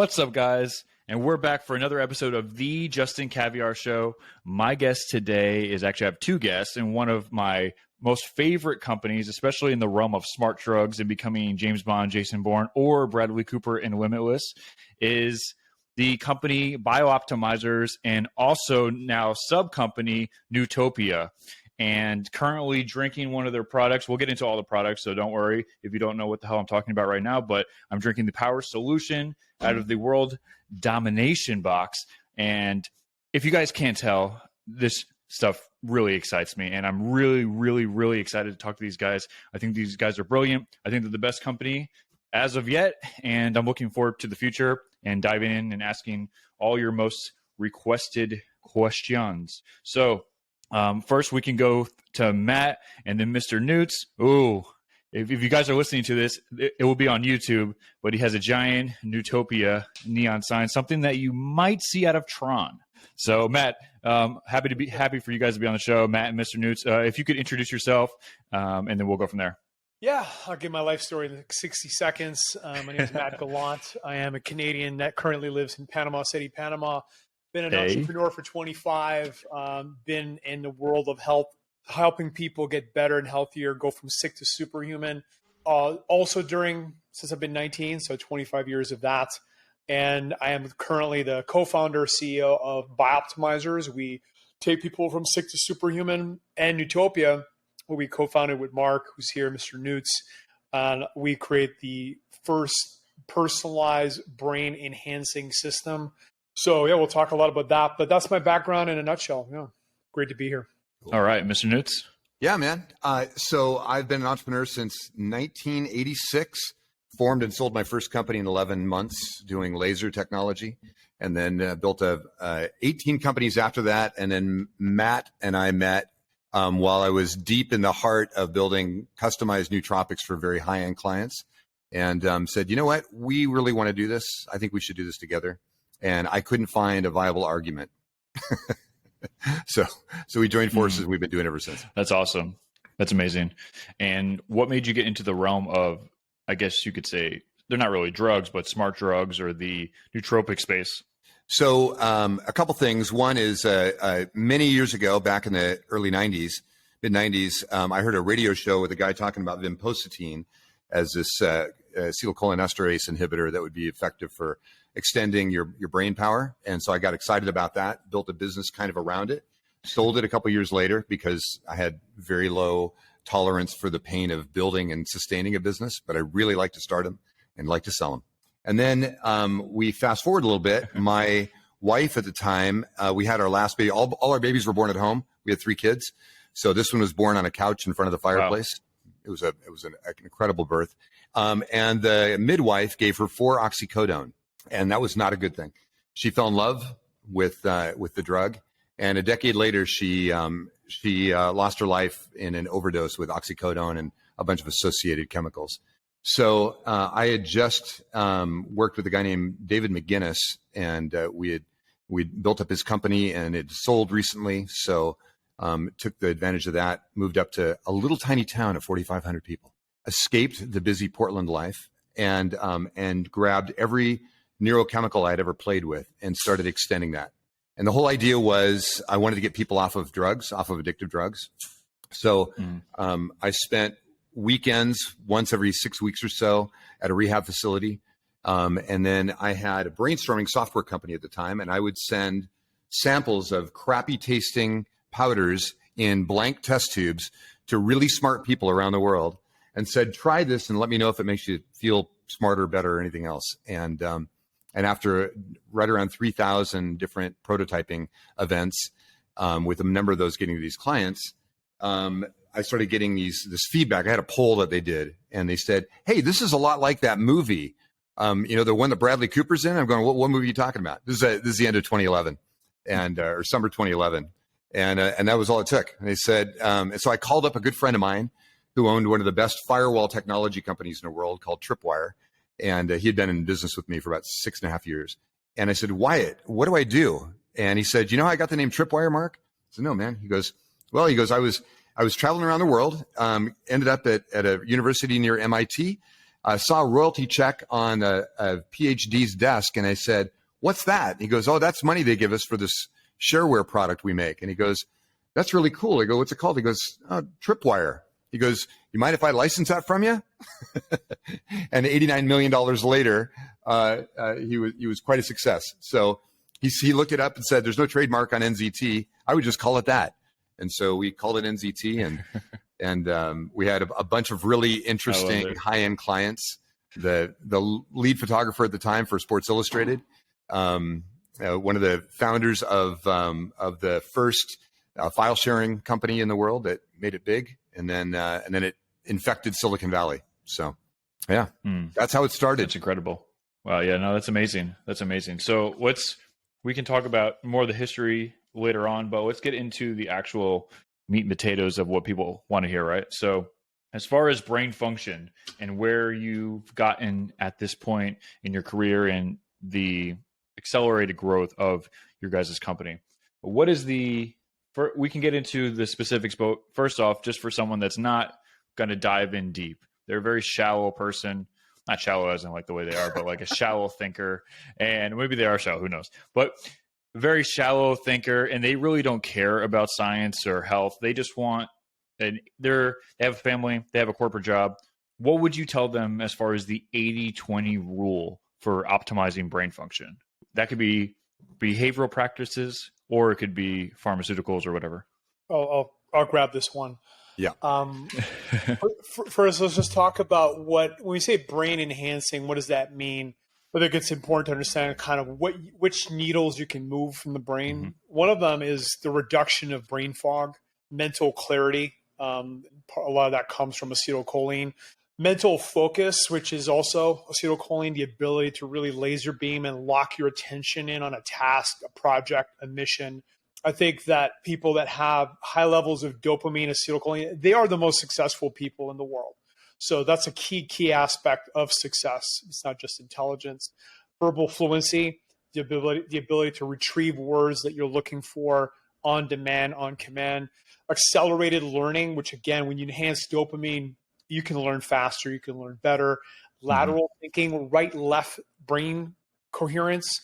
What's up, guys? And we're back for another episode of the Justin Caviar Show. My guest today is actually, I have two guests, and one of my most favorite companies, especially in the realm of smart drugs and becoming James Bond, Jason Bourne, or Bradley Cooper in Limitless, is the company biOptimizers and also now sub-company Nootopia. And currently drinking one of their products. We'll get into all the products, so don't worry if you don't know what the hell I'm talking about right now, but I'm drinking the Power Solution out of the World Domination box. And if you guys can't tell, this stuff really excites me, and I'm really excited to talk to these guys. I think these guys are brilliant. I think they're the best company as of yet, and I'm looking forward to the future and diving in and asking all your most requested questions. So first, we can go to Matt and then Mr. Newts. Ooh, if you guys are listening to this, it will be on YouTube, but he has a giant Nootopia neon sign, something that you might see out of Tron. So, Matt, happy for you guys to be on the show, Matt and Mr. Newts. If you could introduce yourself, and then we'll go from there. Yeah, I'll give my life story in 60 seconds. My name is Matt Gallant. I am a Canadian that currently lives in Panama City, Panama. Been an entrepreneur for 25, been in the world of health, helping people get better and healthier, go from sick to superhuman. Also since I've been 19, so 25 years of that. And I am currently the co-founder, CEO of biOptimizers. We take people from sick to superhuman, and Nootopia, where we co-founded with Mark, who's here, Mr. Newts. And we create the first personalized brain-enhancing system. So, yeah, we'll talk a lot about that, but that's my background in a nutshell. Yeah, great to be here. All right, Mr. Newts. Yeah, man. So I've been an entrepreneur since 1986, formed and sold my first company in 11 months doing laser technology, and then built 18 companies after that. And then Matt and I met while I was deep in the heart of building customized nootropics for very high-end clients, and said, you know what, we really want to do this. I think we should do this together. And I couldn't find a viable argument. So we joined forces. We've been doing it ever since. That's awesome. That's amazing. And what made you get into the realm of, I guess you could say, they're not really drugs, but smart drugs or the nootropic space? So a couple things. One is many years ago, back in the early 90s, mid-90s, I heard a radio show with a guy talking about vinpocetine as this acetylcholinesterase inhibitor that would be effective for extending your brain power. And so I got excited about that, built a business kind of around it, sold it a couple years later because I had very low tolerance for the pain of building and sustaining a business, but I really like to start them and like to sell them. And then we fast forward a little bit. My wife at the time, we had our last baby. All our babies were born at home. We had 3 kids. So this one was born on a couch in front of the fireplace. Wow. It was an incredible birth. And the midwife gave her 4 oxycodone. And that was not a good thing. She fell in love with the drug, and a decade later, she lost her life in an overdose with oxycodone and a bunch of associated chemicals. So I had just worked with a guy named David McGinnis, and we built up his company, and it sold recently. So took the advantage of that, moved up to a little tiny town of 4,500 people, escaped the busy Portland life, and grabbed every neurochemical I had ever played with and started extending that. And the whole idea was I wanted to get people off of drugs, off of addictive drugs. So I spent weekends once every 6 weeks or so at a rehab facility. And then I had a brainstorming software company at the time, and I would send samples of crappy tasting powders in blank test tubes to really smart people around the world and said, try this and let me know if it makes you feel smarter, better, or anything else. And after right around 3,000 different prototyping events, with a number of those getting to these clients, I started getting this feedback. I had a poll that they did, and they said, hey, this is a lot like that movie. The one that Bradley Cooper's in. I'm going, what movie are you talking about? This is the end of 2011 or summer 2011. And that was all it took. And they said, and so I called up a good friend of mine who owned one of the best firewall technology companies in the world called Tripwire. And he had been in business with me for about 6.5 years. And I said, Wyatt, what do I do? And he said, you know how I got the name Tripwire, Mark? I said, no, man. He goes, I was traveling around the world, ended up at a university near MIT, I saw a royalty check on a PhD's desk, and I said, "What's that?" And he goes, "Oh, that's money they give us for this shareware product we make." And he goes, "That's really cool." I go, "What's it called?" He goes, "Oh, Tripwire." He goes, "You mind if I license that from you?" And $89 million later, he was quite a success. So he looked it up and said, "There's no trademark on NZT. I would just call it that." And so we called it NZT, and we had a bunch of really interesting high-end clients. The lead photographer at the time for Sports Illustrated, one of the founders of the first file sharing company in the world that made it big, and then it infected Silicon Valley. So, yeah, that's how it started. That's incredible. Wow. Yeah. No, that's amazing. That's amazing. So we can talk about more of the history later on, but let's get into the actual meat and potatoes of what people want to hear, right? So as far as brain function and where you've gotten at this point in your career and the accelerated growth of your guys' company, what is we can get into the specifics, but first off, just for someone that's not going to dive in deep, they're a very shallow person, not shallow as in like the way they are, but like a shallow thinker, and maybe they are shallow, who knows, but very shallow thinker, and they really don't care about science or health. They just want, and they have a family, they have a corporate job. What would you tell them as far as the 80-20 rule for optimizing brain function? That could be behavioral practices, or it could be pharmaceuticals or whatever. I'll grab this one. Yeah. First, let's just talk about when we say brain enhancing, what does that mean? I think it's important to understand kind of which needles you can move from the brain. Mm-hmm. One of them is the reduction of brain fog, mental clarity. A lot of that comes from acetylcholine. Mental focus, which is also acetylcholine, the ability to really laser beam and lock your attention in on a task, a project, a mission. I think that people that have high levels of dopamine, acetylcholine, they are the most successful people in the world. So that's a key aspect of success. It's not just intelligence. Verbal fluency, the ability to retrieve words that you're looking for on demand, on command. Accelerated learning, which again, when you enhance dopamine, you can learn faster, you can learn better. Lateral thinking, right-left brain coherence.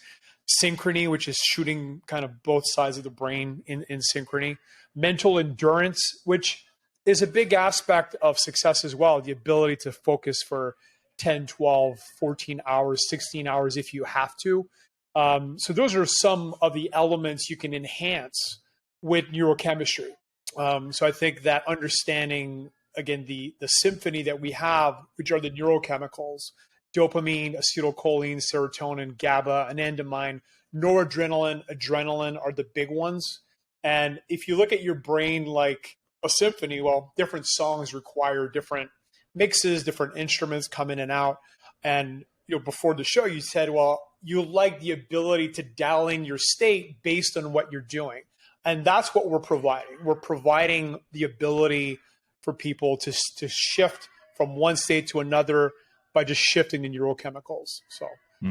Synchrony, which is shooting kind of both sides of the brain in synchrony. Mental endurance, which is a big aspect of success as well. The ability to focus for 10, 12, 14 hours, 16 hours if you have to. So those are some of the elements you can enhance with neurochemistry. So I think that understanding, again, the symphony that we have, which are the neurochemicals, dopamine, acetylcholine, serotonin, GABA, anandamide, noradrenaline, adrenaline are the big ones. And if you look at your brain like a symphony, well, different songs require different mixes, different instruments come in and out. And before the show, you said, well, you like the ability to dial in your state based on what you're doing. And that's what we're providing. We're providing the ability for people to shift from one state to another by just shifting the neurochemicals. So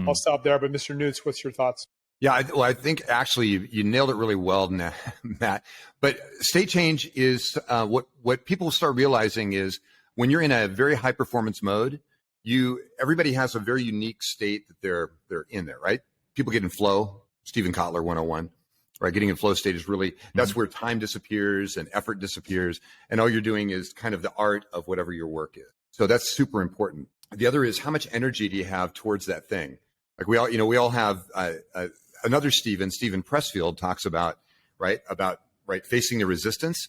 I'll stop there. But Mr. Noots, what's your thoughts? Yeah, I think actually you nailed it really well, Matt. But state change is what people start realizing is when you're in a very high performance mode, everybody has a very unique state that they're in there, right? People get in flow, Stephen Kotler 101, right? Getting in flow state is really, that's where time disappears and effort disappears. And all you're doing is kind of the art of whatever your work is. So that's super important. The other is how much energy do you have towards that thing? Like we all have another Stephen Pressfield talks about, facing the resistance.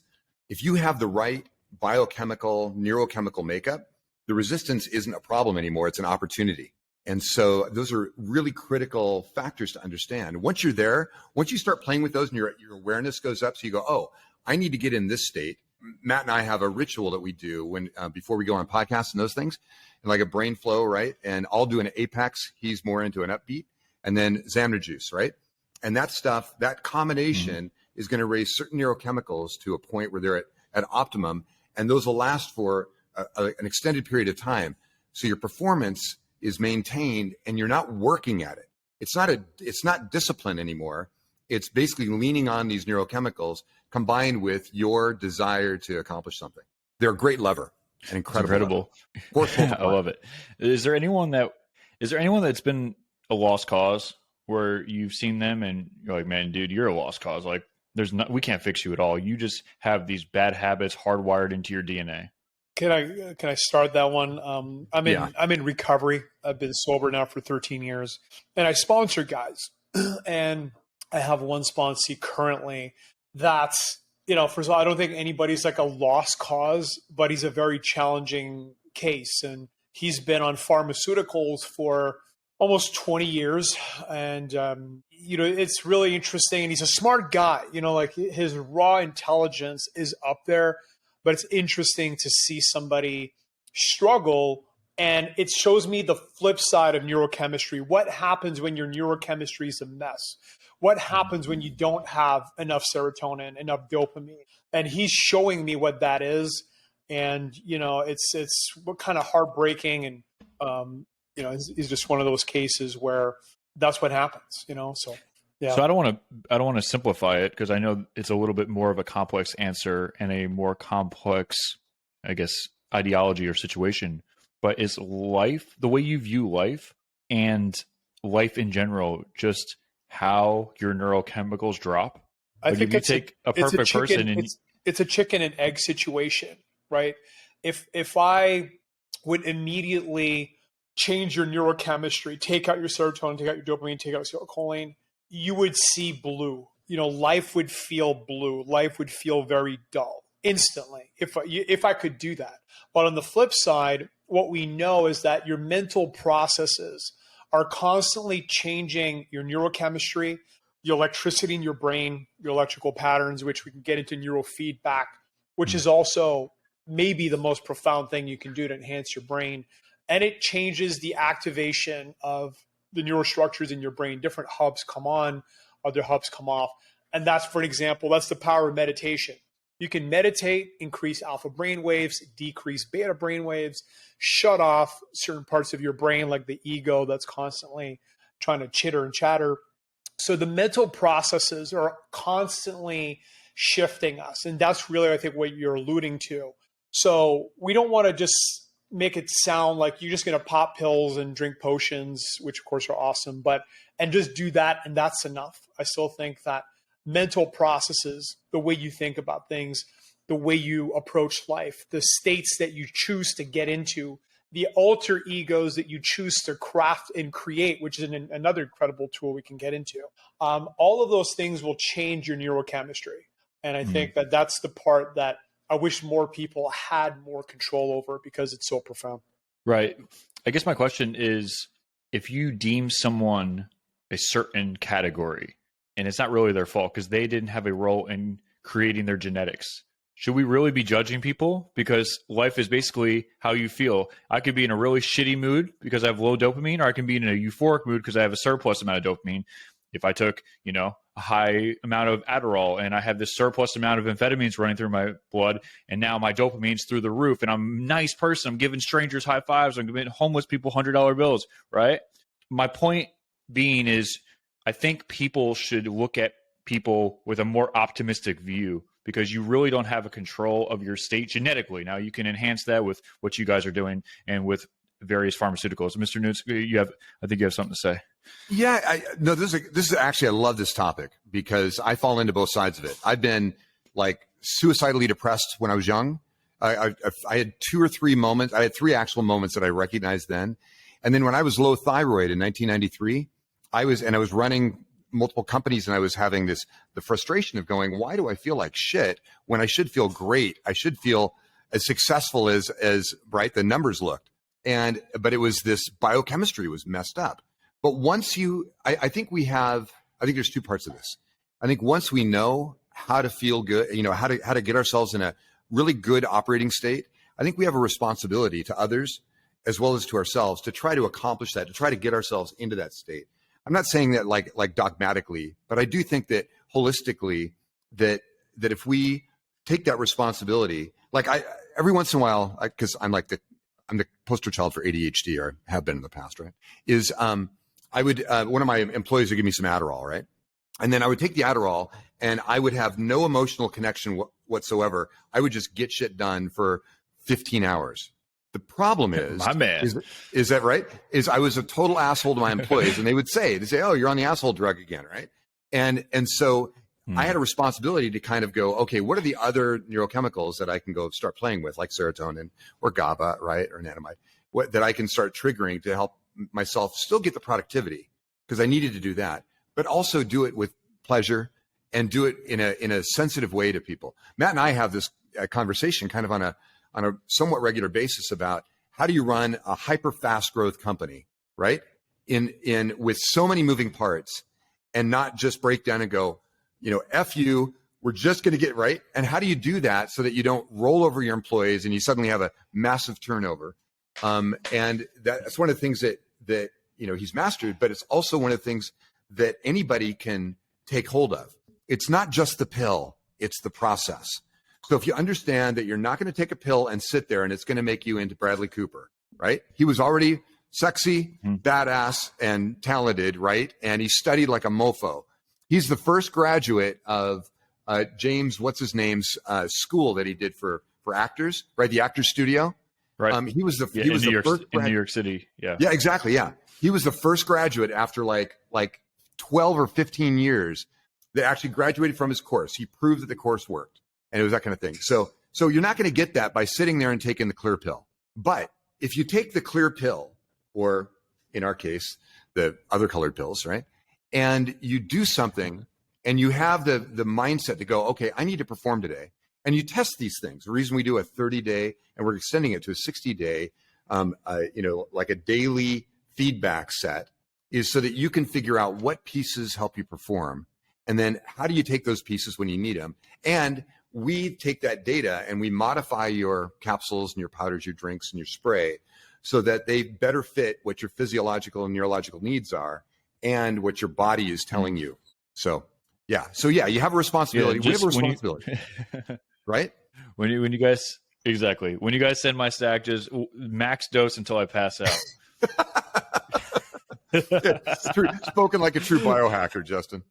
If you have the right biochemical, neurochemical makeup, the resistance isn't a problem anymore. It's an opportunity. And so those are really critical factors to understand. Once you're there, once you start playing with those and your awareness goes up, so you go, oh, I need to get in this state. Matt and I have a ritual that we do when before we go on podcasts and those things, and like a brain flow, right? And I'll do an apex. He's more into an upbeat, and then Xamarin Juice, right? And that stuff, that combination is going to raise certain neurochemicals to a point where they're at optimum, and those will last for an extended period of time. So your performance is maintained, and you're not working at it. It's not discipline anymore. It's basically leaning on these neurochemicals combined with your desire to accomplish something. They're a great lever. an incredible. Incredible. I love it. Is there anyone that's been a lost cause where you've seen them and you're like, man, dude, you're a lost cause. Like we can't fix you at all. You just have these bad habits hardwired into your DNA. Can I start that one? I'm in recovery. I've been sober now for 13 years, and I sponsor guys, and I have one sponsee currently that's, first of all, I don't think anybody's like a lost cause, but he's a very challenging case, and he's been on pharmaceuticals for almost 20 years, and it's really interesting, and he's a smart guy. Like his raw intelligence is up there. But it's interesting to see somebody struggle, and it shows me the flip side of neurochemistry. What happens when your neurochemistry is a mess? What happens when you don't have enough serotonin, enough dopamine? And he's showing me what that is, and it's what kind of heartbreaking, and it's just one of those cases where that's what happens. So. Yeah. So I don't want to simplify it because I know it's a little bit more of a complex answer and a more complex, I guess, ideology or situation. But is life, the way you view life and life in general, just how your neurochemicals drop? I think if you take a perfect person and it's a chicken and egg situation, right? If I would immediately change your neurochemistry, take out your serotonin, take out your dopamine, take out acetylcholine, you would see blue. Life would feel blue. Life would feel very dull instantly if I could do that. But on the flip side, what we know is that your mental processes are constantly changing your neurochemistry, the electricity in your brain, your electrical patterns, which we can get into neurofeedback, which is also maybe the most profound thing you can do to enhance your brain. And it changes the activation of the neurostructures in your brain. Different hubs come on, other hubs come off. And that's, for an example, that's the power of meditation. You can meditate, increase alpha brain waves, decrease beta brain waves, shut off certain parts of your brain like the ego that's constantly trying to chitter and chatter. So the mental processes are constantly shifting us. And that's really, I think, what you're alluding to. So we don't want to just make it sound like you're just going to pop pills and drink potions, which of course are awesome, and just do that and that's enough. I still think that mental processes, the way you think about things, the way you approach life, the states that you choose to get into, the alter egos that you choose to craft and create, which is another incredible tool we can get into. All of those things will change your neurochemistry. And I think that that's the part that I wish more people had more control over because it's so profound. Right. I guess my question is, if you deem someone a certain category and it's not really their fault because they didn't have a role in creating their genetics, should we really be judging people? Because life is basically how you feel. I could be in a really shitty mood because I have low dopamine, or I can be in a euphoric mood because I have a surplus amount of dopamine. If I took, a high amount of Adderall and I have this surplus amount of amphetamines running through my blood, and now my dopamine's through the roof and I'm a nice person, I'm giving strangers high fives, I'm giving homeless people $100 bills, right? My point being is, I think people should look at people with a more optimistic view because you really don't have a control of your state genetically. Now you can enhance that with what you guys are doing and with various pharmaceuticals. Mr. Newts, I think you have something to say. Yeah, this is actually, I love this topic because I fall into both sides of it. I've been like suicidally depressed when I was young. I had 2 or 3 moments. I had 3 actual moments that I recognized then. And then when I was low thyroid in 1993, I was running multiple companies and I was having the frustration of going, why do I feel like shit when I should feel great? I should feel as successful as bright the numbers looked. But it was this biochemistry was messed up. But once I think there's 2 parts of this. I think once we know how to feel good, how to get ourselves in a really good operating state, I think we have a responsibility to others as well as to ourselves to try to accomplish that, to try to get ourselves into that state. I'm not saying that like dogmatically, but I do think that holistically that if we take that responsibility, like every once in a while, because I'm the poster child for ADHD, or have been in the past, right? I would one of my employees would give me some Adderall, right? And then I would take the Adderall and I would have no emotional connection whatsoever. I would just get shit done for 15 hours. The problem is, my man, is that right? Is I was a total asshole to my employees, and they'd say, "Oh, you're on the asshole drug again, right?" And so I had a responsibility to kind of go, okay, what are the other neurochemicals that I can go start playing with, like serotonin or GABA, right, or anandamide, that I can start triggering to help myself still get the productivity, because I needed to do that, but also do it with pleasure and do it in a sensitive way to people. Matt and I have this conversation kind of on a somewhat regular basis about how do you run a hyper fast growth company, right? In with so many moving parts, and not just break down and go, F you, we're just going to get right. And how do you do that so that you don't roll over your employees and you suddenly have a massive turnover? And that's one of the things that he's mastered, but it's also one of the things that anybody can take hold of. It's not just the pill, it's the process. So if you understand that you're not going to take a pill and sit there and it's going to make you into Bradley Cooper, right? He was already sexy, badass, and talented, right? And he studied like a mofo. He's the first graduate of James, what's his name's school that he did for actors, right? The Actors Studio. Right. He was the first in New York City. Yeah. Yeah, exactly. Yeah. He was the first graduate after like 12 or 15 years that actually graduated from his course. He proved that the course worked. And it was that kind of thing. So you're not going to get that by sitting there and taking the clear pill. But if you take the clear pill, or in our case, the other colored pills, right? And you do something and you have the mindset to go, okay, I need to perform today. And you test these things. The reason we do a 30-day and we're extending it to a 60-day, like a daily feedback set, is so that you can figure out what pieces help you perform. And then how do you take those pieces when you need them? And we take that data and we modify your capsules and your powders, your drinks and your spray so that they better fit what your physiological and neurological needs are and what your body is telling you. So you have a responsibility. We have a responsibility, right? When you guys send my stack, just max dose until I pass out. It's true. Spoken like a true biohacker, Justin.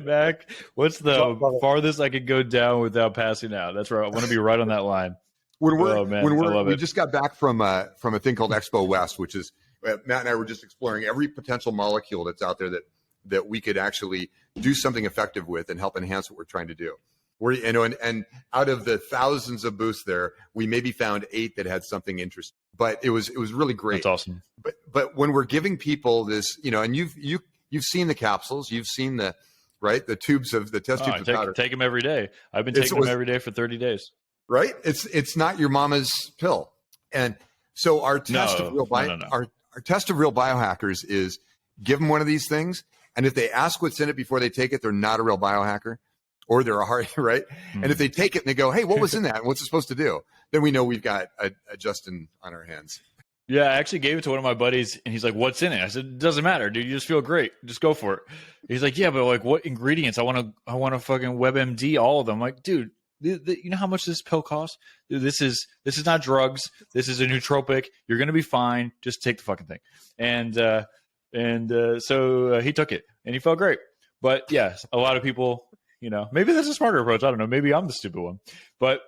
Mac, what's the farthest I could go down without passing out? That's right. I want to be right on that line. We just got back from a thing called Expo West, which is Matt and I were just exploring every potential molecule that's out there that we could actually do something effective with and help enhance what we're trying to do. And out of the thousands of booths there, we maybe found 8 that had something interesting. But it was really great. That's awesome. But when we're giving people this, and you've seen the capsules, you've seen the tubes of the test tubes of powder. Take them every day. I've been taking them every day for 30 days. Right? It's not your mama's pill. And so our test of real our test of real biohackers is give them one of these things, and if they ask what's in it before they take it, they're not a real biohacker, or they're a hard, right? Mm-hmm. And if they take it and they go, hey, what was in that? And what's it supposed to do? Then we know we've got a Justin on our hands. Yeah, I actually gave it to one of my buddies, and he's like, what's in it? I said, it doesn't matter, dude. You just feel great. Just go for it. He's like, yeah, but like what ingredients? I want to fucking WebMD all of them. I'm like, dude, you know how much this pill costs? Dude, this is not drugs. This is a nootropic. You're going to be fine. Just take the fucking thing. And so he took it, and he felt great. But yeah, a lot of people, maybe that's a smarter approach. I don't know. Maybe I'm the stupid one. But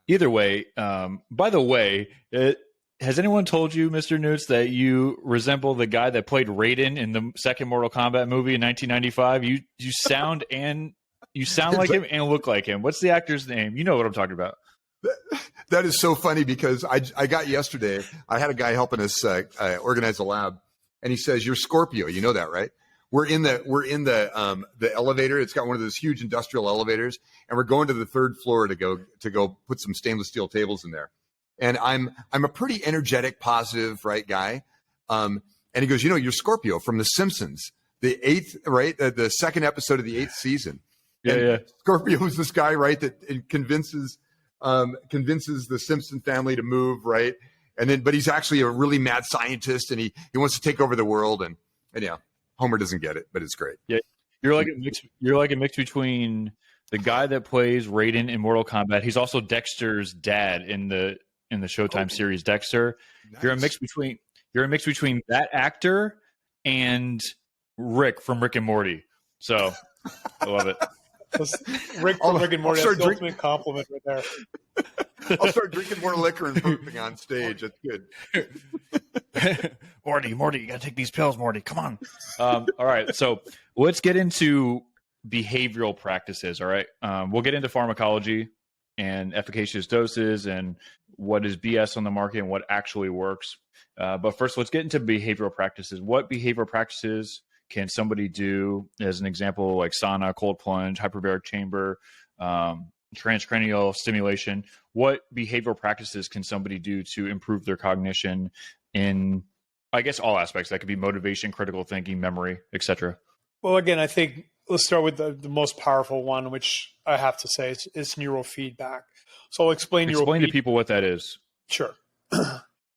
either way, by the way, has anyone told you, Mr. Newts, that you resemble the guy that played Raiden in the second Mortal Kombat movie in 1995? You sound like him and look like him. What's the actor's name? You know what I'm talking about. That is so funny because I got yesterday, I had a guy helping us organize a lab, and he says, you're Scorpio. You know that, right? We're in the elevator. It's got one of those huge industrial elevators, and we're going to the 3rd floor to go put some stainless steel tables in there. And I'm a pretty energetic, positive, right guy. And he goes, you're Scorpio from The Simpsons, the 8th, right? The 2nd episode of the 8th season. Yeah. Scorpio is this guy, right, that convinces the Simpson family to move, right? But he's actually a really mad scientist, and he wants to take over the world, and yeah, Homer doesn't get it, but it's great. Yeah, you're like a mix between the guy that plays Raiden in Mortal Kombat. He's also Dexter's dad in the Showtime series Dexter. Nice. You're a mix between that actor and Rick from Rick and Morty. So I love it. Rick from Rick and Morty, that's the ultimate compliment right there. I'll start drinking more liquor and burping on stage. That's good. Morty, you got to take these pills, Morty. Come on. All right. So let's get into behavioral practices. All right. We'll get into pharmacology and efficacious doses and what is BS on the market and what actually works. But first, let's get into behavioral practices. What behavioral practices can somebody do, as an example, like sauna, cold plunge, hyperbaric chamber, transcranial stimulation? What behavioral practices can somebody do to improve their cognition in, I guess, all aspects? That could be motivation, critical thinking, memory, etc. Well, again, I think let's start with the most powerful one, which I have to say is neurofeedback. So I'll explain to people what that is. Sure.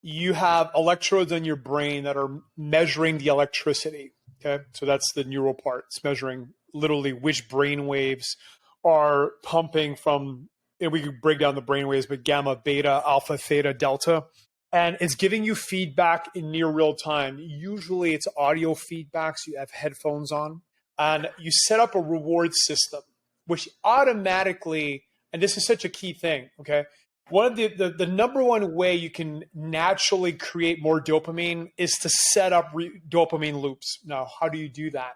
You have electrodes in your brain that are measuring the electricity. Okay. So that's the neural part. It's measuring literally which brain waves are pumping from, and we could break down the brain waves, but gamma, beta, alpha, theta, delta. And it's giving you feedback in near real time. Usually it's audio feedback, so you have headphones on. And you set up a reward system, which automatically, and this is such a key thing, okay? One of the number one way you can naturally create more dopamine is to set up dopamine loops. Now, how do you do that?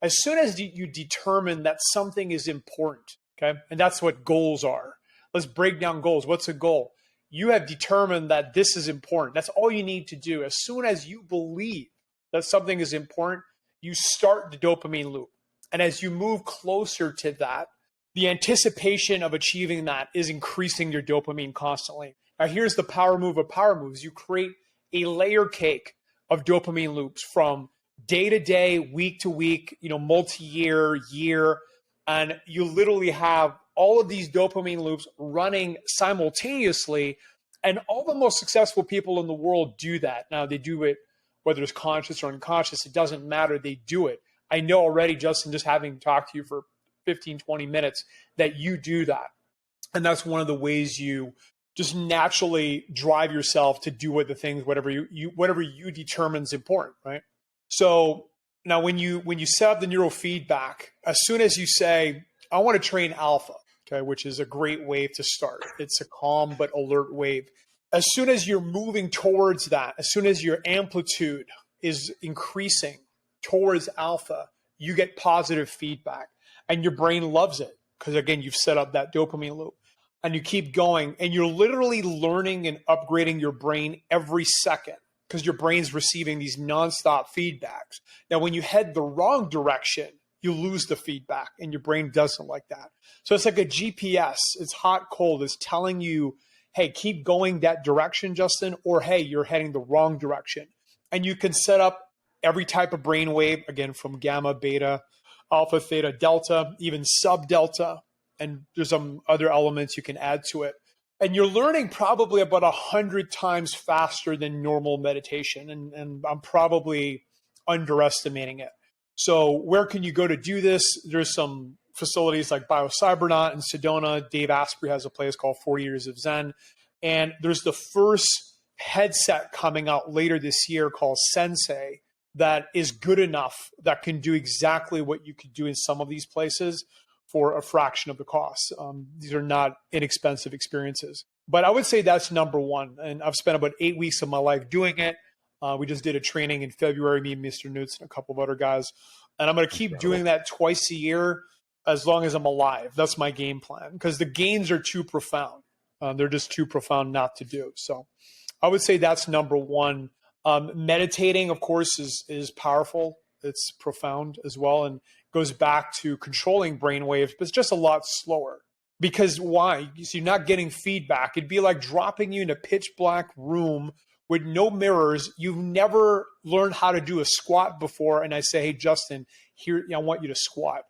As soon as you determine that something is important, okay? And that's what goals are. Let's break down goals. What's a goal? You have determined that this is important. That's all you need to do. As soon as you believe that something is important, you start the dopamine loop. And as you move closer to that, the anticipation of achieving that is increasing your dopamine constantly. Now, here's the power move of power moves. You create a layer cake of dopamine loops from day to day, week to week, multi-year, year, and you literally have all of these dopamine loops running simultaneously. And all the most successful people in the world do that. Now, they do it, whether it's conscious or unconscious, it doesn't matter. They do it. I know already, Justin, just having talked to you for 15, 20 minutes, that you do that. And that's one of the ways you just naturally drive yourself to do whatever you determine is important, right? So now when you set up the neurofeedback, as soon as you say, I want to train alpha, okay, which is a great wave to start. It's a calm but alert wave. As soon as you're moving towards that, as soon as your amplitude is increasing towards alpha, you get positive feedback. And your brain loves it because, again, you've set up that dopamine loop. And you keep going. And you're literally learning and upgrading your brain every second because your brain's receiving these nonstop feedbacks. Now, when you head the wrong direction, you lose the feedback. And your brain doesn't like that. So it's like a GPS. It's hot, cold. It's telling you, hey, keep going that direction, Justin. Or, hey, you're heading the wrong direction. And you can set up every type of brainwave, again, from gamma, beta, alpha, theta, delta, even sub-delta, and there's some other elements you can add to it. And you're learning probably about 100 times faster than normal meditation, and I'm probably underestimating it. So where can you go to do this? There's some facilities like BioCybernaut in Sedona. Dave Asprey has a place called 40 Years of Zen. And there's the first headset coming out later this year called Sensei, that is good enough, that can do exactly what you could do in some of these places for a fraction of the cost. These are not inexpensive experiences. But I would say that's number one. And I've spent about 8 weeks of my life doing it. We just did a training in February, me and Mr. Newts and a couple of other guys. And I'm going to keep doing that twice a year as long as I'm alive. That's my game plan because the gains are too profound. They're just too profound not to do. So I would say that's number one. Meditating, of course, is powerful. It's profound as well and goes back to controlling brain waves, but it's just a lot slower. Because why? You're not getting feedback. It'd be like dropping you in a pitch black room with no mirrors. You've never learned how to do a squat before. And I say, hey, Justin, here, I want you to squat.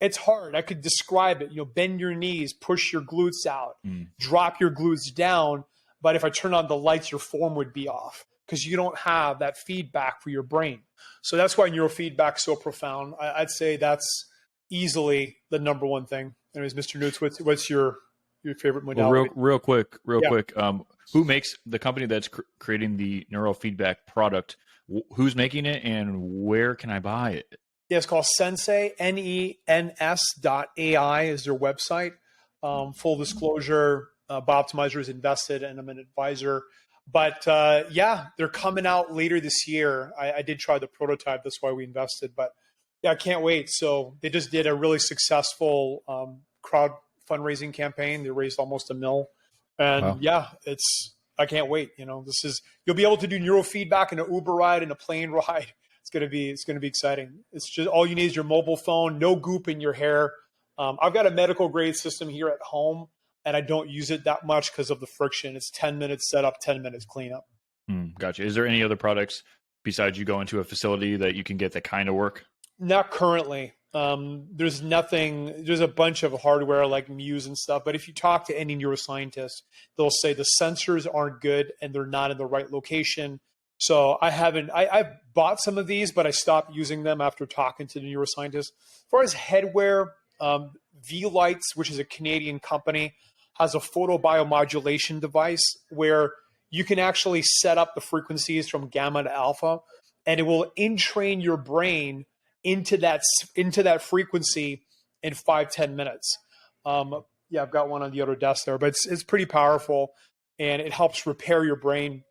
It's hard. I could describe it. Bend your knees, push your glutes out, drop your glutes down. But if I turn on the lights, your form would be off, because you don't have that feedback for your brain. So that's why neurofeedback is so profound. I'd say that's easily the number one thing. Anyways, Mr. Newts, what's your favorite modality? Well, real quick. Who makes the company that's creating the neurofeedback product? Who's making it, and where can I buy it? Yeah, it's called Sensei, NENS.ai is their website. Full disclosure, biOptimizers invested, and I'm an advisor. But yeah, they're coming out later this year. I did try the prototype. That's why we invested. But yeah, I can't wait. So they just did a really successful crowd fundraising campaign. They raised almost $1 million. And Wow. yeah, I can't wait. You'll be able to do neurofeedback in an Uber ride and a plane ride. It's gonna be exciting. It's just all you need is your mobile phone, no goop in your hair. I've got a medical grade system here at home, and I don't use it that much because of the friction. It's 10 minutes setup, 10 minutes cleanup. Gotcha. Is there any other products besides you going to a facility that you can get that kind of work? Not currently. There's nothing. There's a bunch of hardware like Muse and stuff, but if you talk to any neuroscientist, they'll say the sensors aren't good and they're not in the right location. So I bought some of these, but I stopped using them after talking to the neuroscientist. As far as headwear, V-Lights, which is a Canadian company, has a photobiomodulation device where you can actually set up the frequencies from gamma to alpha, and it will entrain your brain into that frequency in 5-10 minutes. Yeah, I've got one on the other desk there, but it's pretty powerful, and it helps repair your brain.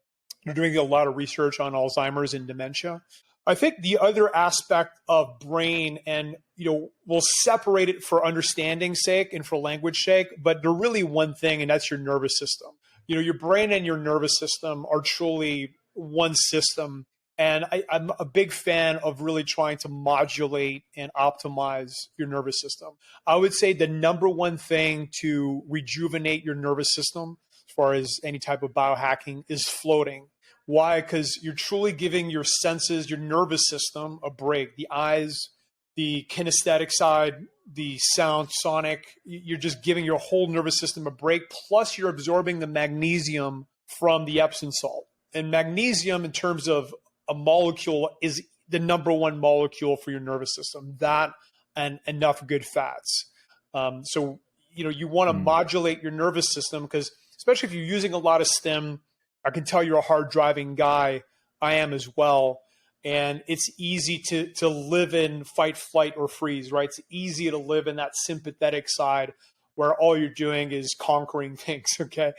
They're doing a lot of research on Alzheimer's and dementia. I think the other aspect of brain, and we'll separate it for understanding's sake and for language sake, but they're really one thing, and that's your nervous system. Your brain and your nervous system are truly one system. And I'm a big fan of really trying to modulate and optimize your nervous system. I would say the number one thing to rejuvenate your nervous system, as far as any type of biohacking, is floating. Why? Because you're truly giving your senses, your nervous system, a break. The eyes, the kinesthetic side, the sound, sonic, you're just giving your whole nervous system a break. Plus, you're absorbing the magnesium from the Epsom salt. And magnesium, in terms of a molecule, is the number one molecule for your nervous system. That and enough good fats. So you want to modulate your nervous system, because especially if you're using a lot of stim, I can tell you're a hard driving guy. I am as well. And it's easy to live in fight, flight, or freeze, right? It's easy to live in that sympathetic side where all you're doing is conquering things, okay?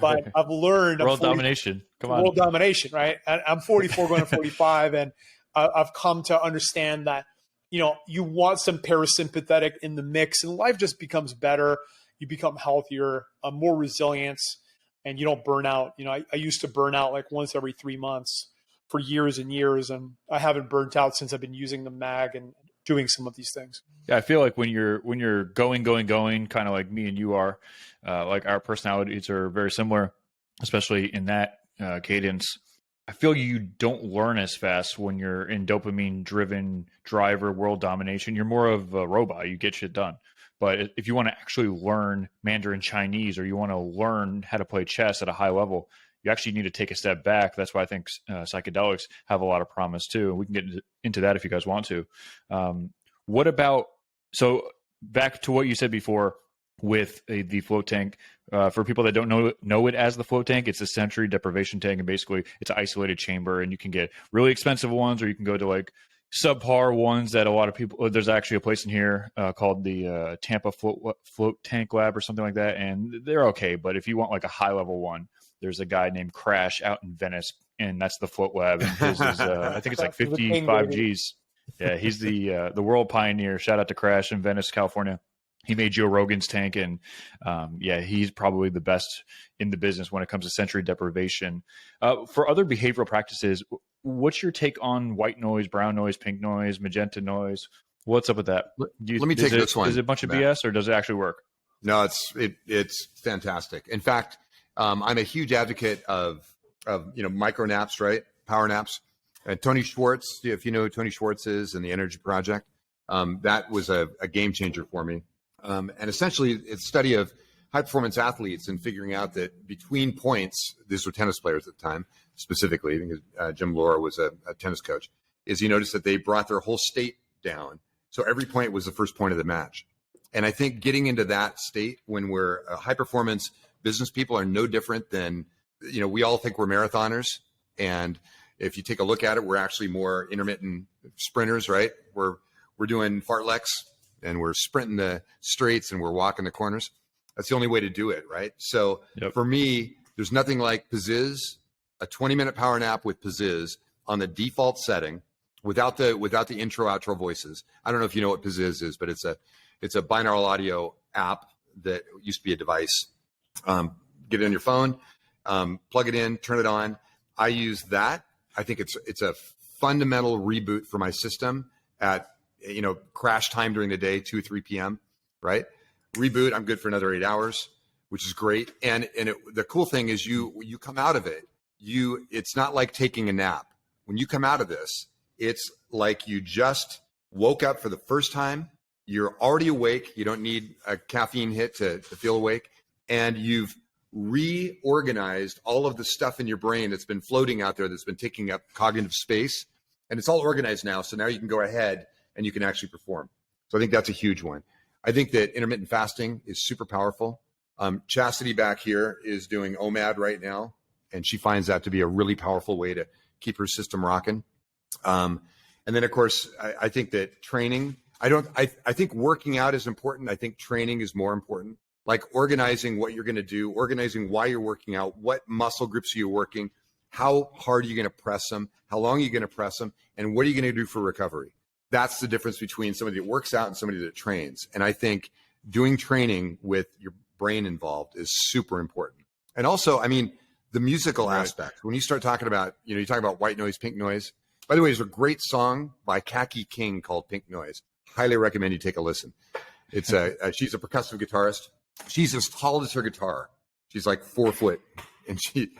But I've learned— World domination. Come on. World domination, right? I'm 44 going to 45, and I've come to understand that, you want some parasympathetic in the mix, and life just becomes better. You become healthier, more resilience, and you don't burn out. I used to burn out like once every 3 months for years and years, and I haven't burnt out since I've been using the mag and doing some of these things. Yeah, I feel like when you're going, kind of like me and you are, like our personalities are very similar, especially in that cadence. I feel you don't learn as fast when you're in dopamine-driven driver world domination. You're more of a robot. You get shit done. But if you want to actually learn Mandarin Chinese, or you want to learn how to play chess at a high level, you actually need to take a step back. That's why I think psychedelics have a lot of promise too. We can get into that if you guys want to. What about, so back to what you said before with the float tank, for people that don't know it as the float tank, it's a sensory deprivation tank, and basically it's an isolated chamber, and you can get really expensive ones, or you can go to like subpar ones that a lot of people— there's actually a place in here called the Tampa Float Tank Lab or something like that, and they're okay. But if you want like a high level one, there's a guy named Crash out in Venice, and that's the Float Lab, and his is I think it's like 55 G's. Yeah, he's the world pioneer. Shout out to Crash in Venice, California. He made Joe Rogan's tank, and yeah, he's probably the best in the business when it comes to sensory deprivation. For other behavioral practices, what's your take on white noise, brown noise, pink noise, magenta noise? What's up with that? Let me take this one. Is it a bunch of Matt. BS, or does it actually work? No, it's fantastic. In fact, I'm a huge advocate of micro naps, right? Power naps. Tony Schwartz, if you know who Tony Schwartz is, and the Energy Project, that was a game changer for me. And essentially, it's a study of high performance athletes and figuring out that between points, these were tennis players at the time specifically, because Jim Laura was a tennis coach, is you notice that they brought their whole state down. So every point was the first point of the match. And I think getting into that state when we're high performance business people are no different than, we all think we're marathoners. And if you take a look at it, we're actually more intermittent sprinters, right? We're doing fartleks, and we're sprinting the straights, and we're walking the corners. That's the only way to do it, right? So for me, there's nothing like Pizziz, a 20-minute power nap with Pizziz on the default setting without the intro outro voices. I don't know if you know what Pizziz is, but it's a binaural audio app that used to be a device. Get it on your phone, plug it in, turn it on. I use that. I think it's a fundamental reboot for my system at, crash time during the day, 2, 3 p.m., right? Reboot, I'm good for another 8 hours, which is great. And the cool thing is you come out of it, it's not like taking a nap. When you come out of this, it's like you just woke up for the first time. You're already awake. You don't need a caffeine hit to feel awake. And you've reorganized all of the stuff in your brain that's been floating out there that's been taking up cognitive space. And it's all organized now. So now you can go ahead and you can actually perform. So I think that's a huge one. I think that intermittent fasting is super powerful. Chastity back here is doing OMAD right now, and she finds that to be a really powerful way to keep her system rocking. And then, of course, I think that training, I think working out is important. I think training is more important. Like organizing what you're going to do, organizing why you're working out, what muscle groups are you working, how hard are you going to press them, how long are you going to press them, and what are you going to do for recovery? That's the difference between somebody that works out and somebody that trains. And I think doing training with your brain involved is super important. And also, I mean, the musical aspect, when you start talking about, you talk about white noise, pink noise. By the way, there's a great song by Kaki King called Pink Noise. Highly recommend you take a listen. It's she's a percussive guitarist. She's as tall as her guitar. She's like 4 foot, and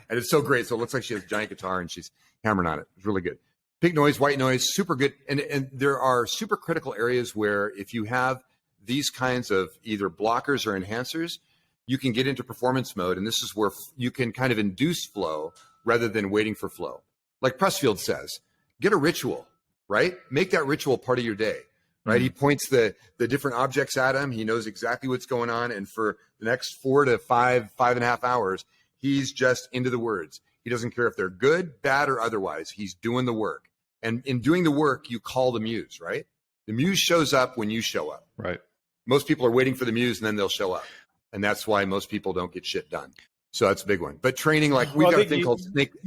it's so great. So it looks like she has a giant guitar and she's hammering on it. It's really good. Pink noise, white noise, super good. And there are super critical areas where if you have these kinds of either blockers or enhancers, you can get into performance mode. And this is where you can kind of induce flow rather than waiting for flow. Like Pressfield says, get a ritual, right? Make that ritual part of your day, right? Mm-hmm. He points the different objects at him. He knows exactly what's going on. And for the next 4 to 5.5 hours, he's just into the words. He doesn't care if they're good, bad, or otherwise. He's doing the work. And in doing the work, you call the muse, right? The muse shows up when you show up. Right. Most people are waiting for the muse and then they'll show up. And that's why most people don't get shit done. So that's a big one. But training, like we've got a thing called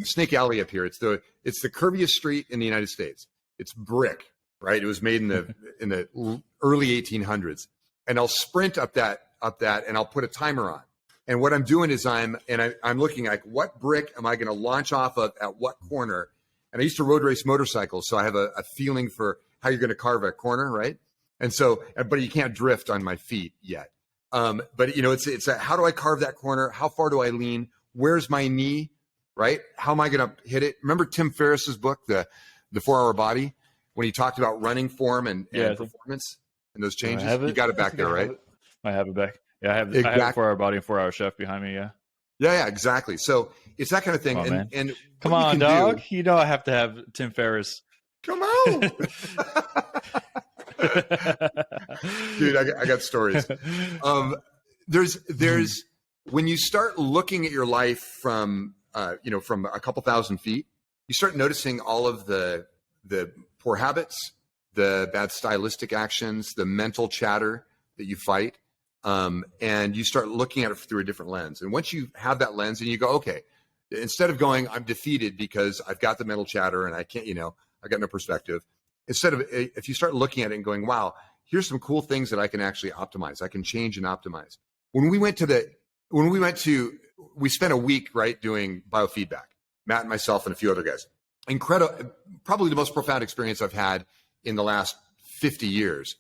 Snake Alley up here. It's the curviest street in the United States. It's brick, right? It was made in the early 1800s. And I'll sprint up that and I'll put a timer on. And what I'm doing is I'm looking like, what brick am I going to launch off of at what corner? And I used to road race motorcycles, so I have a feeling for how you're going to carve a corner, right? And so, but you can't drift on my feet yet. But it's how do I carve that corner? How far do I lean? Where's my knee, right? How am I going to hit it? Remember Tim Ferriss's book, the 4-Hour Body, when he talked about running form and performance and those changes? You got it back there, right? I have it back. Yeah, I have the 4-Hour Body and 4-Hour Chef behind me. Yeah, exactly. So it's that kind of thing. And come on, dog. I have to have Tim Ferriss. Come on. Dude, I got stories. There's when you start looking at your life from a couple thousand feet, you start noticing all of the poor habits, the bad stylistic actions, the mental chatter that you fight. And you start looking at it through a different lens. And once you have that lens and you go, okay, instead of going, I'm defeated because I've got the mental chatter and I can't, I got no perspective. Instead of, if you start looking at it and going, wow, here's some cool things that I can actually optimize. I can change and optimize. We spent a week, right, doing biofeedback, Matt and myself and a few other guys. Incredible, probably the most profound experience I've had in the last 50 years.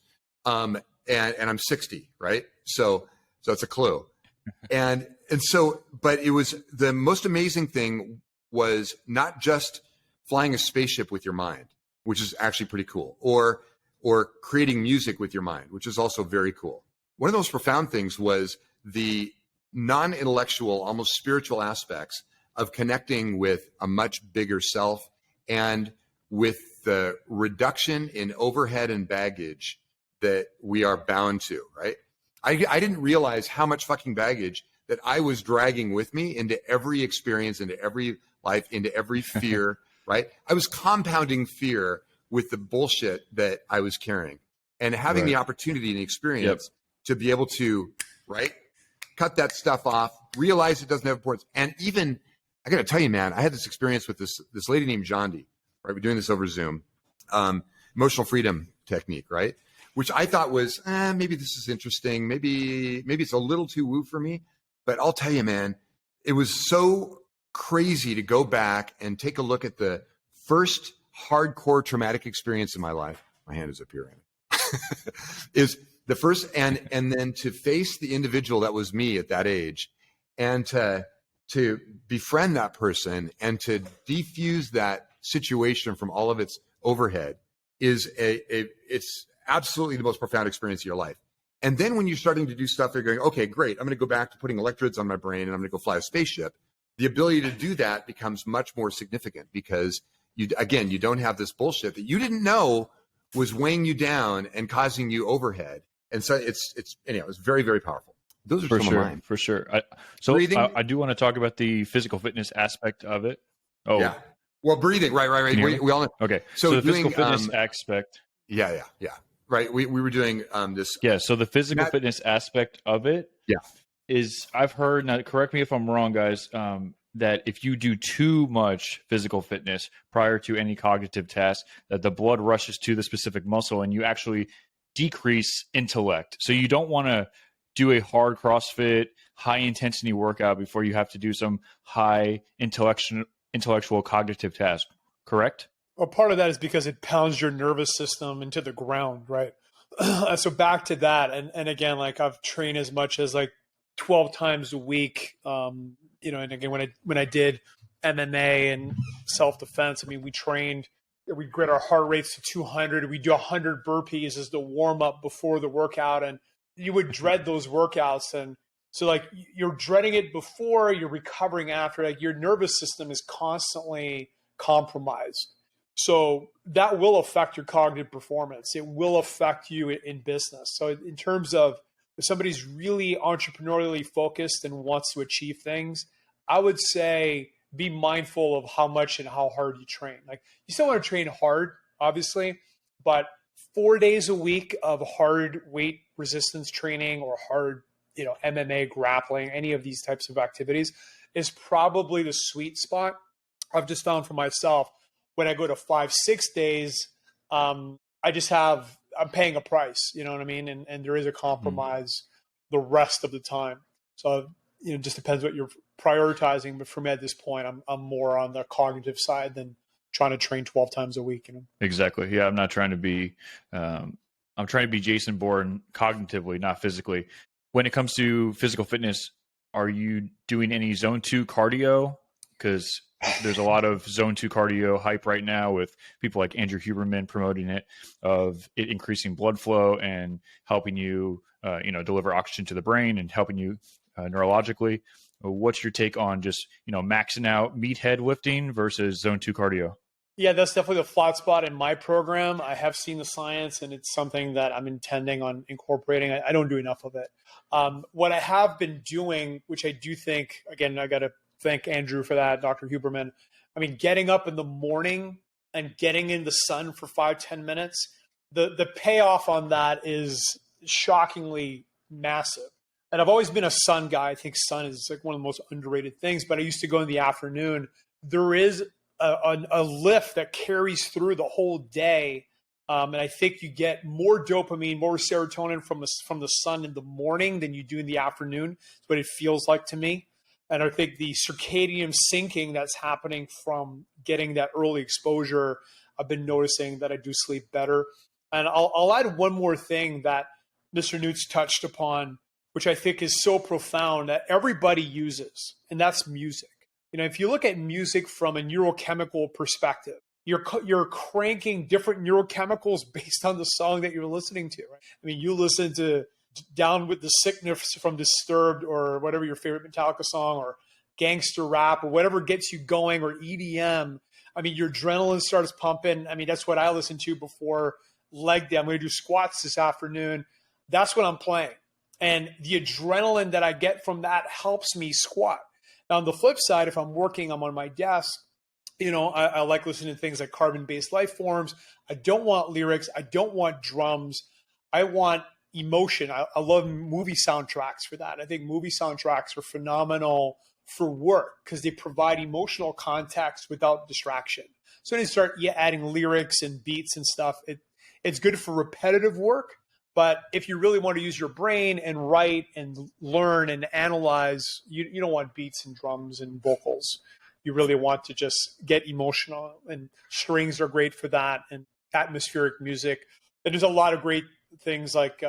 And I'm 60, right? So it's a clue. And so, but it was the most amazing thing was not just flying a spaceship with your mind, which is actually pretty cool, or creating music with your mind, which is also very cool. One of the most profound things was the non-intellectual, almost spiritual aspects of connecting with a much bigger self and with the reduction in overhead and baggage that we are bound to, right? I didn't realize how much fucking baggage that I was dragging with me into every experience, into every life, into every fear, right? I was compounding fear with the bullshit that I was carrying, and having the opportunity and experience to be able to, right, cut that stuff off, realize it doesn't have importance. And even, I got to tell you, man, I had this experience with this lady named Jondi, right? We're doing this over Zoom, emotional freedom technique, right? Which I thought was, maybe this is interesting. Maybe it's a little too woo for me, but I'll tell you, man, it was so crazy to go back and take a look at the first hardcore traumatic experience in my life. My hand is up here. Is the first, and then to face the individual that was me at that age, and to befriend that person and to defuse that situation from all of its overhead is it's absolutely the most profound experience of your life. And then when you're starting to do stuff, you're going, okay, great. I'm going to go back to putting electrodes on my brain and I'm going to go fly a spaceship. The ability to do that becomes much more significant because you don't have this bullshit that you didn't know was weighing you down and causing you overhead. And so it's very, very powerful. Those are some of mine. For sure. I do want to talk about the physical fitness aspect of it. Oh, yeah. Well, breathing. Right. We all know. Okay. So the physical fitness aspect. Yeah. Right. We were doing this. Yeah. So the physical fitness aspect of it. Yeah. Is I've heard, now correct me if I'm wrong, guys, that if you do too much physical fitness prior to any cognitive task, that the blood rushes to the specific muscle and you actually decrease intellect. So you don't want to do a hard CrossFit, high intensity workout before you have to do some high intellectual cognitive task, correct? Well, part of that is because it pounds your nervous system into the ground, right? So back to that. And again, like I've trained as much as like 12 times a week. And again, when I did MMA and self-defense, I mean, we get our heart rates to 200. We do 100 burpees as the warm up before the workout. And you would dread those workouts. And so like you're dreading it before, you're recovering after, like your nervous system is constantly compromised. So that will affect your cognitive performance. It will affect you in business. So in terms of if somebody's really entrepreneurially focused and wants to achieve things, I would say be mindful of how much and how hard you train. Like you still want to train hard, obviously, but 4 days a week of hard weight resistance training or hard, MMA, grappling, any of these types of activities is probably the sweet spot. I've just found for myself when I go to 5-6 days, I'm paying a price, you know what I mean? And there is a compromise the rest of the time. So, it just depends what you're prioritizing. But for me at this point, I'm more on the cognitive side than trying to train 12 times a week. Exactly. Yeah. I'm not trying to be, I'm trying to be Jason Bourne cognitively, not physically. When it comes to physical fitness, are you doing any zone 2 cardio? Because there's a lot of zone 2 cardio hype right now with people like Andrew Huberman promoting it, of it increasing blood flow and helping you, deliver oxygen to the brain and helping you neurologically. What's your take on just, maxing out meathead lifting versus zone 2 cardio? Yeah, that's definitely the flat spot in my program. I have seen the science and it's something that I'm intending on incorporating. I don't do enough of it. What I have been doing, which I do think, again, I got to thank Andrew for that, Dr. Huberman. I mean, getting up in the morning and getting in the sun for 5-10 minutes, the payoff on that is shockingly massive. And I've always been a sun guy. I think sun is like one of the most underrated things, but I used to go in the afternoon. There is a lift that carries through the whole day. And I think you get more dopamine, more serotonin from the sun in the morning than you do in the afternoon. That's what it feels like to me. And I think the circadian syncing that's happening from getting that early exposure, I've been noticing that I do sleep better. And I'll add one more thing that Mr. Newt's touched upon, which I think is so profound that everybody uses, and that's music. If you look at music from a neurochemical perspective, you're cranking different neurochemicals based on the song that you're listening to. Right? I mean, you listen to Down with the Sickness from Disturbed or whatever your favorite Metallica song, or gangster rap, or whatever gets you going, or EDM. I mean, your adrenaline starts pumping. I mean, that's what I listen to before leg day. I'm going to do squats this afternoon. That's what I'm playing. And the adrenaline that I get from that helps me squat. Now, on the flip side, if I'm on my desk, I like listening to things like Carbon-Based Life Forms. I don't want lyrics. I don't want drums. I want emotion. I love movie soundtracks for that. I think movie soundtracks are phenomenal for work because they provide emotional context without distraction. So when you start adding lyrics and beats and stuff, it's good for repetitive work. But if you really want to use your brain and write and learn and analyze, you don't want beats and drums and vocals. You really want to just get emotional, and strings are great for that, and atmospheric music. And there's a lot of great things like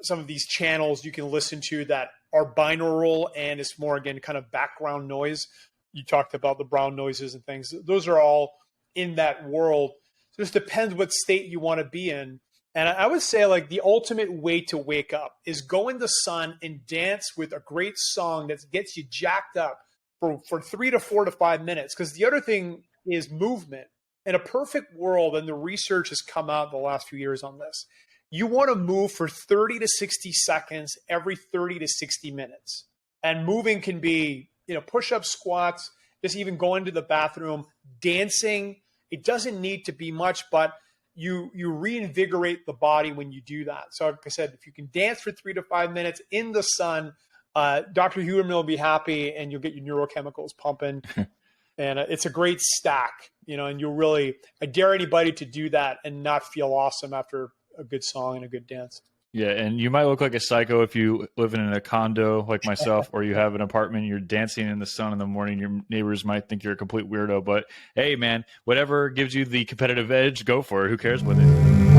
some of these channels you can listen to that are binaural, and it's more, again, kind of background noise. You talked about the brown noises and things. Those are all in that world. So it just depends what state you want to be in. And I would say, like, the ultimate way to wake up is go in the sun and dance with a great song that gets you jacked up for 3 to 4 to 5 minutes. Because the other thing is movement. In a perfect world, and the research has come out in the last few years on this, you want to move for 30 to 60 seconds every 30 to 60 minutes. And moving can be, push-ups, squats, just even going to the bathroom, dancing. It doesn't need to be much, but you reinvigorate the body when you do that. So like I said, if you can dance for 3 to 5 minutes in the sun, Dr. Huberman will be happy, and you'll get your neurochemicals pumping. And it's a great stack, and I dare anybody to do that and not feel awesome after a good song and a good dance. Yeah, and you might look like a psycho if you live in a condo like myself, or you have an apartment, you're dancing in the sun in the morning. Your neighbors might think you're a complete weirdo, but hey, man, whatever gives you the competitive edge, go for it. Who cares with it?